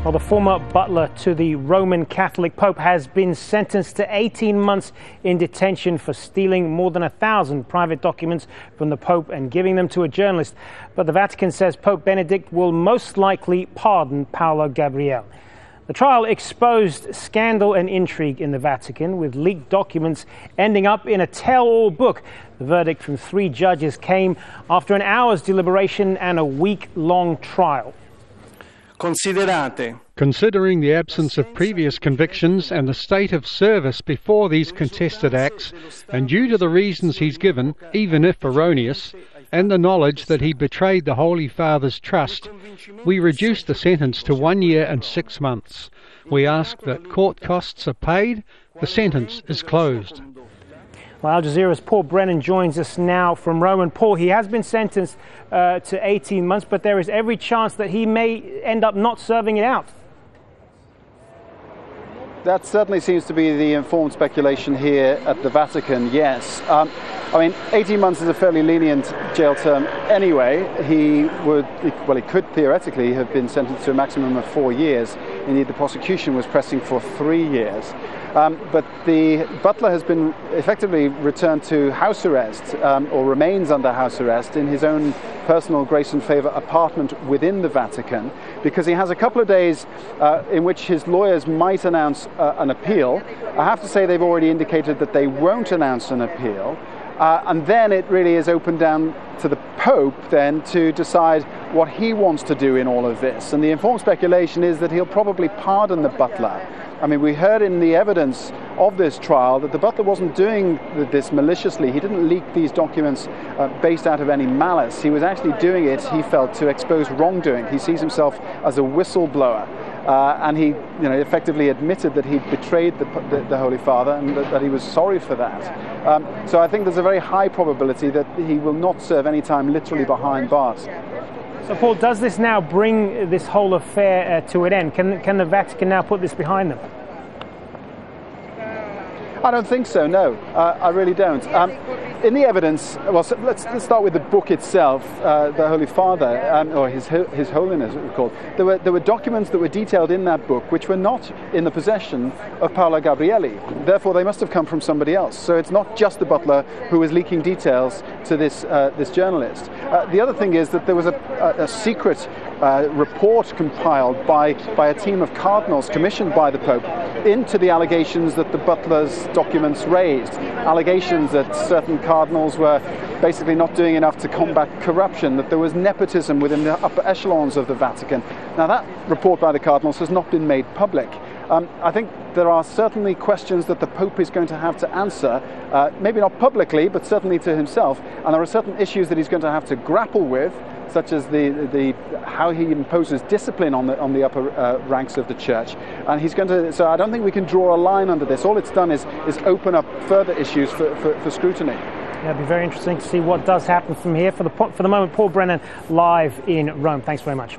Well, the former butler to the Roman Catholic Pope has been sentenced to 18 months in detention for stealing more than 1,000 private documents from the Pope and giving them to a journalist. But the Vatican says Pope Benedict will most likely pardon Paolo Gabriele. The trial exposed scandal and intrigue in the Vatican, with leaked documents ending up in a tell-all book. The verdict from 3 judges came after an hour's deliberation and a week-long trial. Considering the absence of previous convictions and the state of service before these contested acts, and due to the reasons he's given, even if erroneous, and the knowledge that he betrayed the Holy Father's trust, we reduced the sentence to 1 year and 6 months. We ask that court costs are paid. The sentence is closed. Well, Al Jazeera's Paul Brennan joins us now from Rome. And Paul, he has been sentenced to 18 months, but there is every chance that he may end up not serving it out. That certainly seems to be the informed speculation here at the Vatican, yes. I mean, 18 months is a fairly lenient jail term anyway. He could theoretically have been sentenced to a maximum of 4 years. Indeed, the prosecution was pressing for 3 years. But the butler has been effectively returned to house arrest, or remains under house arrest in his own personal grace and favour apartment within the Vatican, because he has a couple of days in which his lawyers might announce an appeal. I have to say they've already indicated that they won't announce an appeal. And then it really is open down to the Pope then to decide what he wants to do in all of this. And the informed speculation is that he'll probably pardon the butler. I mean, we heard in the evidence of this trial that the butler wasn't doing this maliciously. He didn't leak these documents based out of any malice. He was actually doing it, he felt, to expose wrongdoing. He sees himself as a whistleblower. And he effectively admitted that he'd betrayed the Holy Father and that he was sorry for that. So I think there's a very high probability that he will not serve any time literally behind bars. So, Paul, does this now bring this whole affair to an end? Can the Vatican now put this behind them? I don't think so, no. I really don't. In the evidence, well, so let's start with the book itself, the Holy Father, or His Holiness, it was called. There were documents that were detailed in that book which were not in the possession of Paolo Gabriele. Therefore, they must have come from somebody else. So it's not just the butler who was leaking details to this journalist. The other thing is that there was a secret report compiled by a team of cardinals commissioned by the Pope into the allegations that the butler's documents raised. Allegations that certain cardinals were basically not doing enough to combat corruption, that there was nepotism within the upper echelons of the Vatican. Now, that report by the cardinals has not been made public. I think there are certainly questions that the Pope is going to have to answer, maybe not publicly, but certainly to himself. And there are certain issues that he's going to have to grapple with, such as how he imposes discipline on the upper ranks of the church. And he's going to. So I don't think we can draw a line under this. All it's done is open up further issues for scrutiny. Yeah, it'll be very interesting to see what does happen from here. For the moment, Paul Brennan live in Rome. Thanks very much.